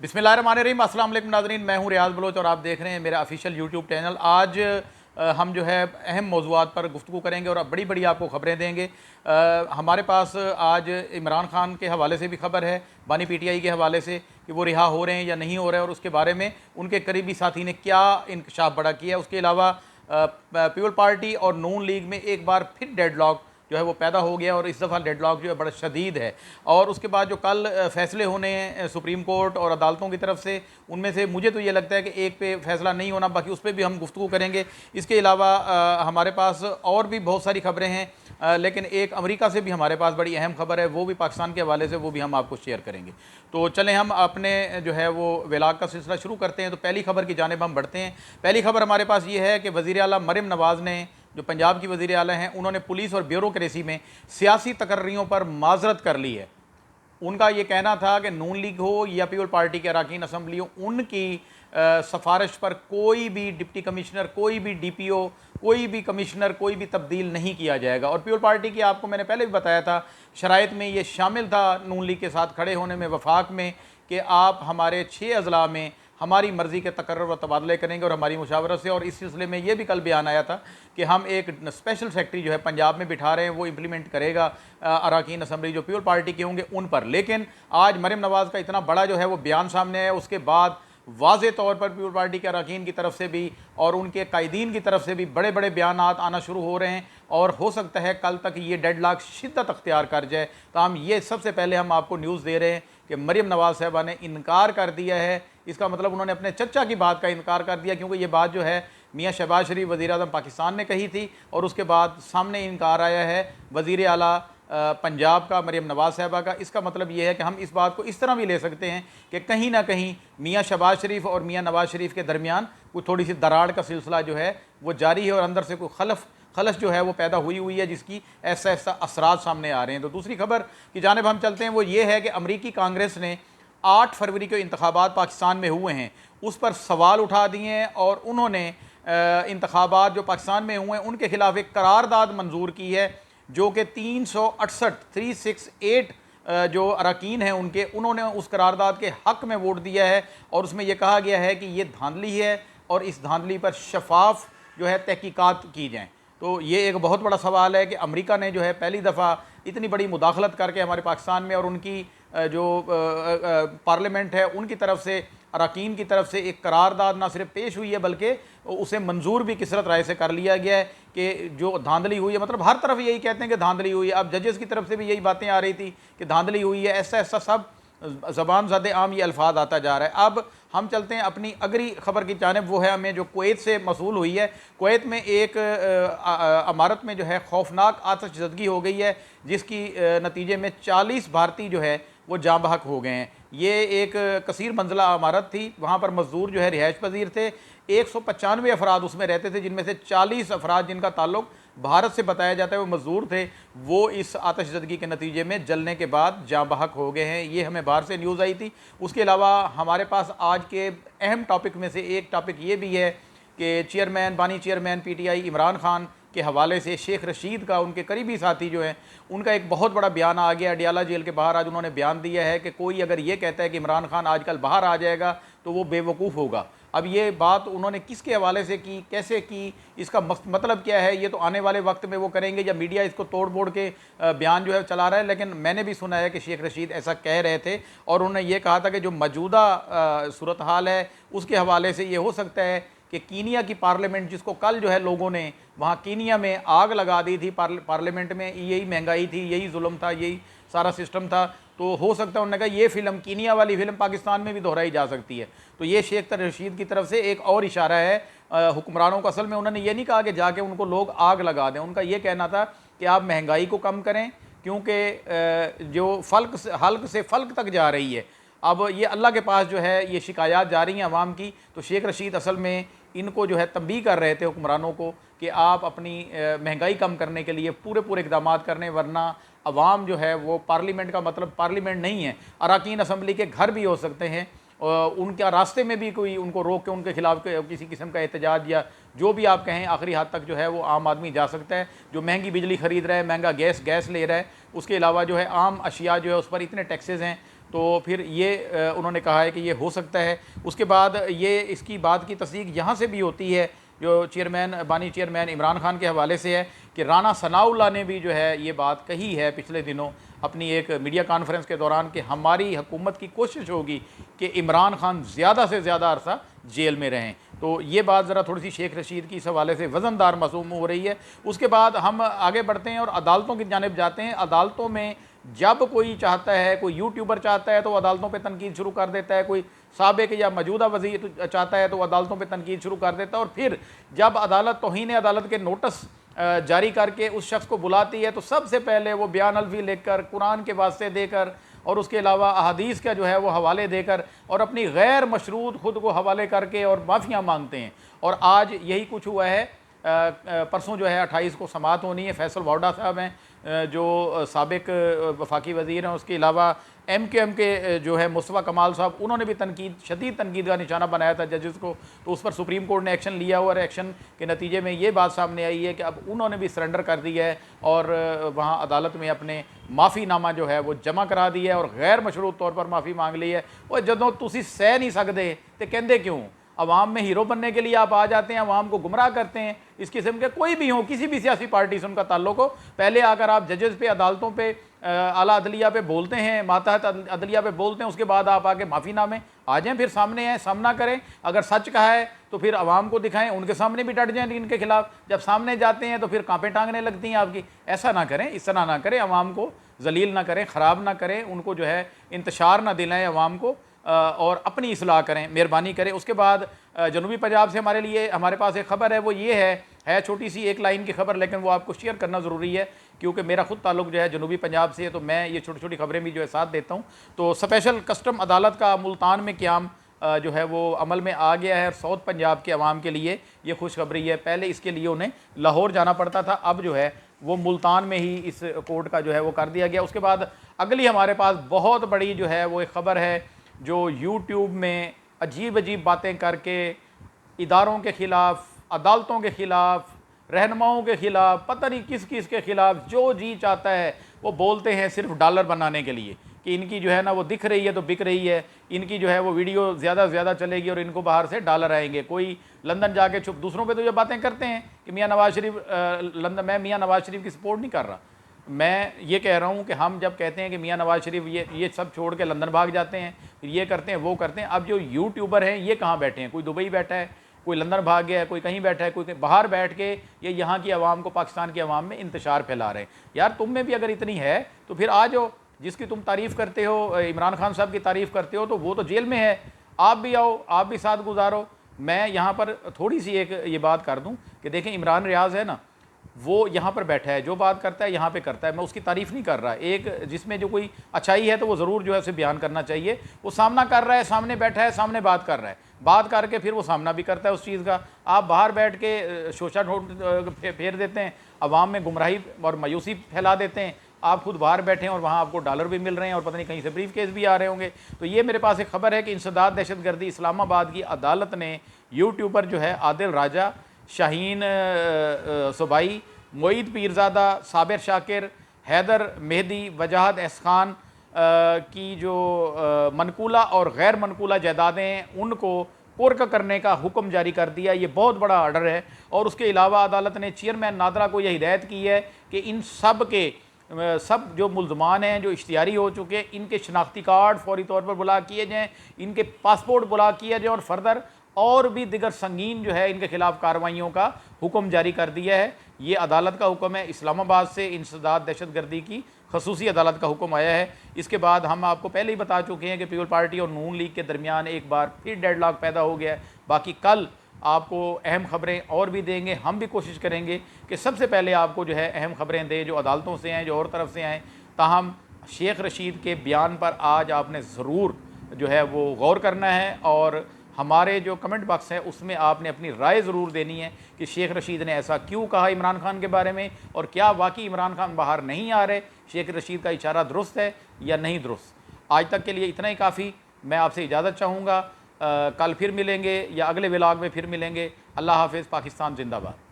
बिस्मिल्लाहिर्रहमानिर्रहीम। अस्सलाम वालेकुम नाज़रीन, मैं हूं रियाज़ बलोच और आप देख रहे हैं मेरा ऑफिशियल यूट्यूब चैनल। आज हम जो है अहम मौज़ूआत पर गुफ्तगू करेंगे और अब बड़ी बड़ी आपको ख़बरें देंगे। हमारे पास आज इमरान खान के हवाले से भी खबर है, बानी पीटीआई के हवाले से, कि वो रिहा हो रहे हैं या नहीं हो रहे हैं और उसके बारे में उनके करीबी साथी ने क्या इंकशाफ बड़ा किया। उसके अलावा पीपल पार्टी और नून लीग में एक बार फिर डेडलॉक जो है वो पैदा हो गया और इस दफ़ा डेडलॉक जो है बड़ा शदीद है। और उसके बाद जो कल फ़ैसले होने हैं सुप्रीम कोर्ट और अदालतों की तरफ से, उनमें से मुझे तो ये लगता है कि एक पे फ़ैसला नहीं होना, बाकी उस पर भी हम गुफ्तगू करेंगे। इसके अलावा हमारे पास और भी बहुत सारी खबरें हैं, लेकिन एक अमेरिका से भी हमारे पास बड़ी अहम खबर है, वो भी पाकिस्तान के हवाले से, वो भी हम आपको शेयर करेंगे। तो चलें हम अपने जो है वो वेलाग का सिलसिला शुरू करते हैं। तो पहली खबर की जानिब हम बढ़ते हैं। पहली खबर हमारे पास ये है कि वज़ीर आला मरियम नवाज़ ने, जो पंजाब की वज़ीर आला हैं, उन्होंने पुलिस और ब्यूरोक्रेसी में सियासी तकर्रियों पर माजरत कर ली है। उनका ये कहना था कि नून लीग हो या पीपल पार्टी के अरकान असम्बली हो, उनकी सिफारिश पर कोई भी डिप्टी कमिश्नर, कोई भी डीपीओ, कोई भी कमिश्नर, कोई भी तब्दील नहीं किया जाएगा। और पीपल पार्टी की आपको मैंने पहले भी बताया था, शराइत में ये शामिल था नून लीग के साथ खड़े होने में वफाक में, कि आप हमारे 6 अज़ला में हमारी मर्ज़ी के तकर्रुर व तबादले करेंगे और हमारी मुशावरत से। और इस सिलसिले में ये भी कल बयान आया था कि हम एक स्पेशल सेक्रेटरी जो है पंजाब में बिठा रहे हैं, वो इम्प्लीमेंट करेगा अरकान असम्बली जो पीपल पार्टी के होंगे उन पर। लेकिन आज मरियम नवाज़ का इतना बड़ा जो है वो बयान सामने आया, उसके बाद वाज़े तौर पर पीपल पार्टी के अरकान की तरफ से भी और उनके कायदीन की तरफ से भी बड़े बड़े बयान आना शुरू हो रहे हैं और हो सकता है कल तक ये डेडलॉक शिद्दत अख्तियार कर जाए। तो हम ये सबसे पहले हम आपको न्यूज़ दे रहे हैं कि मरियम नवाज़ साहबा ने इनकार कर दिया है। इसका मतलब उन्होंने अपने चचा की बात का इनकार कर दिया, क्योंकि ये बात जो है मियाँ शहबाज शरीफ वज़ीर-ए-आज़म पाकिस्तान ने कही थी और उसके बाद सामने इनकार आया है वज़ीर आला पंजाब का, मरियम नवाज़ साहबा का। इसका मतलब ये है कि हम इस बात को इस तरह भी ले सकते हैं कि कहीं ना कहीं मियाँ शहबाज शरीफ और मियाँ नवाज़ शरीफ के दरमियान कोई थोड़ी सी दराड़ का सिलसिला जो है वो जारी है और अंदर से कोई खलश जो है वो पैदा हुई है, जिसकी ऐसा ऐसा असरात सामने आ रहे हैं। तो दूसरी खबर की जानिब हम चलते हैं, वो ये है कि अमरीकी कांग्रेस ने 8 फरवरी के इंतखाबात पाकिस्तान में हुए हैं उस पर सवाल उठा दिए हैं और उन्होंने इंतखाबात जो पाकिस्तान में हुए हैं उनके खिलाफ एक करारदाद मंजूर की है, जो कि 368 जो अरकान हैं उनके, उन्होंने उस करारदाद के हक़ में वोट दिया है। और उसमें यह कहा गया है कि ये धांधली है और इस धांधली पर शफाफ जो है तहकीकात की जाएँ। तो ये एक बहुत बड़ा सवाल है कि अमेरिका ने जो है पहली दफ़ा इतनी बड़ी मुदाखलत करके हमारे पाकिस्तान में, और उनकी जो पार्लियामेंट है उनकी तरफ से, अरकान की तरफ से एक करारदाद ना सिर्फ पेश हुई है बल्कि उसे मंजूर भी किसरत राय से कर लिया गया है कि जो धांधली हुई है, मतलब हर तरफ यही कहते हैं कि धांधली हुई है। अब जजेस की तरफ से भी यही बातें आ रही थी कि धांधली हुई है, ऐसा ऐसा सब ज़बान ज़द आम ये अल्फाज आता जा रहा है। अब हम चलते हैं अपनी अगली खबर की जानिब, वो है हमें जो कुवैत से मसूल हुई है। कुवैत में एक इमारत में जो है खौफनाक आतिशज़दगी हो गई है, जिसकी नतीजे में 40 भारतीय जो है वो जाँ बहक हो गए हैं। ये एक कसीर मंजिला इमारत थी, वहाँ पर मज़दूर जो है रिहाइश पजीर थे। 195 अफराद उसमें रहते थे, जिनमें से 40 अफराद जिनका ताल्लुक भारत से बताया जाता है वो मज़दूर थे, वो इस आतिशज़दगी के नतीजे में जलने के बाद जाँ बहक हो गए हैं। ये हमें बाहर से न्यूज़ आई थी। उसके अलावा हमारे पास आज के अहम टॉपिक में से एक टॉपिक ये भी है कि बानी चेयरमैन पीटीआई इमरान खान के हवाले से शेख रशीद का, उनके करीबी साथी जो हैं, उनका एक बहुत बड़ा बयान आ गया। अडियाला जेल के बाहर आज उन्होंने बयान दिया है कि कोई अगर ये कहता है कि इमरान खान आजकल बाहर आ जाएगा तो वो बेवकूफ़ होगा। अब ये बात उन्होंने किसके हवाले से की, कैसे की, इसका मतलब क्या है, ये तो आने वाले वक्त में वो करेंगे, या मीडिया इसको तोड़ बोड़ के बयान जो है चला रहा है। लेकिन मैंने भी सुना है कि शेख रशीद ऐसा कह रहे थे और उन्होंने ये कहा था कि जो मौजूदा सूरत हाल है उसके हवाले से ये हो सकता है कि कीनिया की पार्लियामेंट, जिसको कल जो है लोगों ने वहाँ कीनिया में आग लगा दी थी, पार्लियामेंट में यही महंगाई थी, यही जुल्म था, यही सारा सिस्टम था, तो हो सकता है उन्होंने कहा ये फ़िल्म, कीनिया वाली फ़िल्म पाकिस्तान में भी दोहराई जा सकती है। तो ये शेख रशीद की तरफ से एक और इशारा है हुक्मरानों को। असल में उन्होंने ये नहीं कहा कि जाके उनको लोग आग लगा दें, उनका ये कहना था कि आप महंगाई को कम करें, क्योंकि जो हल्क से फल्क तक जा रही है, अब ये अल्लाह के पास जो है ये शिकायत जा रही हैं अवाम की। तो शेख रशीद असल में इनको जो है तंबीह कर रहे थे हुक्मरानों को कि आप अपनी महंगाई कम करने के लिए पूरे इक़दाम करने, वरना अवाम जो है वो पार्लियामेंट का मतलब पार्लियामेंट नहीं है, अरकान असम्बली के घर भी हो सकते हैं, उनका रास्ते में भी कोई उनको रोक के उनके खिलाफ किसी किस्म का एहतजाज या जो भी आप कहें आखिरी हद तक जो है वो आम आदमी जा सकता है। जो महंगी बिजली ख़रीद रहा है, महंगा गैस ले रहा है, उसके अलावा जो है आम अशिया जो है उस पर इतने टैक्सेस हैं, تو پھر یہ انہوں نے کہا ہے کہ یہ ہو سکتا ہے۔ اس کے بعد یہ اس کی بات کی تصدیق یہاں سے بھی ہوتی ہے جو بانی چیئرمین عمران خان کے حوالے سے ہے کہ رانا ثناء اللہ نے بھی جو ہے یہ بات کہی ہے پچھلے دنوں اپنی ایک میڈیا کانفرنس کے دوران کہ ہماری حکومت کی کوشش ہوگی کہ عمران خان زیادہ سے زیادہ عرصہ جیل میں رہیں۔ تو یہ بات ذرا تھوڑی سی شیخ رشید کی اس حوالے سے وزندار محسوس ہو رہی ہے۔ اس کے بعد ہم آگے بڑھتے ہیں اور عدالتوں کی جانب جاتے ہیں۔ عدالتوں میں جب کوئی چاہتا ہے، کوئی یوٹیوبر چاہتا ہے تو وہ عدالتوں پہ تنقید شروع کر دیتا ہے، کوئی سابق یا موجودہ وزیر چاہتا ہے تو وہ عدالتوں پہ تنقید شروع کر دیتا ہے، اور پھر جب عدالت توہین عدالت کے نوٹس جاری کر کے اس شخص کو بلاتی ہے تو سب سے پہلے وہ بیان الفی لکھ کر، قرآن کے واسطے دے کر اور اس کے علاوہ احادیث کا جو ہے وہ حوالے دے کر اور اپنی غیر مشروط خود کو حوالے کر کے اور معافیاں مانگتے ہیں۔ اور آج یہی کچھ ہوا ہے۔ پرسوں جو ہے 28 کو سماعت ہونی ہے۔ فیصل واؤڈا صاحب ہیں جو سابق وفاقی وزیر ہیں، اس کے علاوہ ایم کیو ایم کے جو ہے مصطفیٰ کمال صاحب، انہوں نے بھی شدید تنقید کا نشانہ بنایا تھا ججز کو، تو اس پر سپریم کورٹ نے ایکشن لیا ہوا، اور ایکشن کے نتیجے میں یہ بات سامنے آئی ہے کہ اب انہوں نے بھی سرنڈر کر دیا ہے اور وہاں عدالت میں اپنے معافی نامہ جو ہے وہ جمع کرا دیا ہے اور غیر مشروط طور پر معافی مانگ لی ہے۔ وہ جدوں تسی سہ نہیں سکتے تو کہندے کیوں؟ عوام میں ہیرو بننے کے لیے آپ آ جاتے ہیں، عوام کو گمراہ کرتے ہیں۔ اس قسم کے کوئی بھی ہوں، کسی بھی سیاسی پارٹی سے ان کا تعلق ہو، پہلے آ کر آپ ججز پہ، عدالتوں پہ، اعلیٰ عدلیہ پہ بولتے ہیں، ماتحت عدلیہ پہ بولتے ہیں، اس کے بعد آپ آگے معافی نامے آ جائیں، پھر سامنے آئیں، سامنا کریں۔ اگر سچ کہا ہے تو پھر عوام کو دکھائیں، ان کے سامنے بھی ڈٹ جائیں ان کے خلاف۔ جب سامنے جاتے ہیں تو پھر کانپیں ٹانگنے لگتی ہیں آپ کی۔ ایسا نہ کریں، اس طرح نہ کریں، عوام کو ذلیل نہ کریں، خراب نہ کریں، ان کو جو ہے انتشار نہ دلائیں عوام کو، اور اپنی اصلاح کریں، مہربانی کریں۔ اس کے بعد جنوبی پنجاب سے ہمارے پاس ایک خبر ہے، وہ یہ ہے چھوٹی سی ایک لائن کی خبر، لیکن وہ آپ کو شیئر کرنا ضروری ہے کیونکہ میرا خود تعلق جو ہے جنوبی پنجاب سے ہے، تو میں یہ چھوٹی چھوٹی خبریں بھی جو ہے ساتھ دیتا ہوں۔ تو اسپیشل کسٹم عدالت کا ملتان میں قیام جو ہے وہ عمل میں آ گیا ہے، اور ساؤتھ پنجاب کے عوام کے لیے یہ خوشخبری ہے۔ پہلے اس کے لیے انہیں لاہور جانا پڑتا تھا، اب جو ہے وہ ملتان میں ہی اس کورٹ کا جو ہے وہ کر دیا گیا۔ اس کے بعد اگلی ہمارے پاس بہت بڑی جو ہے وہ ایک خبر ہے جو یوٹیوب میں عجیب باتیں کر کے اداروں کے خلاف، عدالتوں کے خلاف، رہنماؤں کے خلاف، پتہ نہیں کس کے خلاف جو جی چاہتا ہے وہ بولتے ہیں، صرف ڈالر بنانے کے لیے کہ ان کی جو ہے نا وہ دکھ رہی ہے تو بک رہی ہے، ان کی جو ہے وہ ویڈیو زیادہ سے زیادہ چلے گی اور ان کو باہر سے ڈالر آئیں گے۔ کوئی لندن جا کے چھپ دوسروں پہ تو یہ باتیں کرتے ہیں کہ میاں نواز شریف میں میاں نواز شریف کی سپورٹ نہیں کر رہا، میں یہ کہہ رہا ہوں کہ ہم جب کہتے ہیں کہ میاں نواز شریف یہ سب چھوڑ کے لندن بھاگ جاتے ہیں، یہ کرتے ہیں وہ کرتے ہیں، اب جو یوٹیوبر ہیں یہ کہاں بیٹھے ہیں؟ کوئی دبئی بیٹھا ہے، کوئی لندن بھاگ گیا ہے، کوئی کہیں بیٹھا ہے، کوئی باہر بیٹھ کے یہ یہاں کی عوام کو، پاکستان کی عوام میں انتشار پھیلا رہے ہیں۔ یار تم میں بھی اگر اتنی ہے تو پھر آ جاؤ، جس کی تم تعریف کرتے ہو، عمران خان صاحب کی تعریف کرتے ہو، تو وہ تو جیل میں ہے، آپ بھی آؤ، آپ بھی ساتھ گزارو۔ میں یہاں پر تھوڑی سی ایک یہ بات کر دوں کہ دیکھیں عمران ریاض ہے نا، وہ یہاں پر بیٹھا ہے، جو بات کرتا ہے یہاں پہ کرتا ہے، میں اس کی تعریف نہیں کر رہا، ایک جس میں جو کوئی اچھائی ہے تو وہ ضرور جو ہے اسے بیان کرنا چاہیے۔ وہ سامنا کر رہا ہے، سامنے بیٹھا ہے، سامنے بات کر رہا ہے، بات کر کے پھر وہ سامنا بھی کرتا ہے اس چیز کا۔ آپ باہر بیٹھ کے شوشہ پھیر دیتے ہیں، عوام میں گمراہی اور مایوسی پھیلا دیتے ہیں، آپ خود باہر بیٹھے ہیں اور وہاں آپ کو ڈالر بھی مل رہے ہیں اور پتہ نہیں کہیں سے بریف کیس بھی آ رہے ہوں گے۔ تو یہ میرے پاس ایک خبر ہے کہ انسداد دہشت گردی اسلام آباد کی عدالت نے یوٹیوبر جو ہے عادل راجہ، شاہین صوبائی، معید پیرزادہ، صابر شاکر، حیدر مہدی، وجاہت احسان کی جو منقولہ اور غیر منقولہ جائیدادیں ہیں ان کو قرق کرنے کا حکم جاری کر دیا۔ یہ بہت بڑا آرڈر ہے، اور اس کے علاوہ عدالت نے چیئرمین نادرا کو یہ ہدایت کی ہے کہ ان سب جو ملزمان ہیں جو اشتہاری ہو چکے، ان کے شناختی کارڈ فوری طور پر بلاک کیے جائیں، ان کے پاسپورٹ بلاک کیے جائیں، اور فردر اور بھی دیگر سنگین جو ہے ان کے خلاف کارروائیوں کا حکم جاری کر دیا ہے۔ یہ عدالت کا حکم ہے، اسلام آباد سے انسداد دہشت گردی کی خصوصی عدالت کا حکم آیا ہے۔ اس کے بعد ہم آپ کو پہلے ہی بتا چکے ہیں کہ پیپل پارٹی اور نون لیگ کے درمیان ایک بار پھر ڈیڈ لاک پیدا ہو گیا ہے۔ باقی کل آپ کو اہم خبریں اور بھی دیں گے، ہم بھی کوشش کریں گے کہ سب سے پہلے آپ کو جو ہے اہم خبریں دیں جو عدالتوں سے ہیں، جو اور طرف سے آئیں۔ تاہم شیخ رشید کے بیان پر آج آپ نے ضرور جو ہے وہ غور کرنا ہے، اور ہمارے جو کمنٹ باکس ہے اس میں آپ نے اپنی رائے ضرور دینی ہے کہ شیخ رشید نے ایسا کیوں کہا عمران خان کے بارے میں، اور کیا واقعی عمران خان باہر نہیں آ رہے، شیخ رشید کا اشارہ درست ہے یا نہیں درست۔ آج تک کے لیے اتنا ہی کافی، میں آپ سے اجازت چاہوں گا، کل پھر ملیں گے یا اگلے ولاگ میں پھر ملیں گے۔ اللہ حافظ، پاکستان زندہ باد۔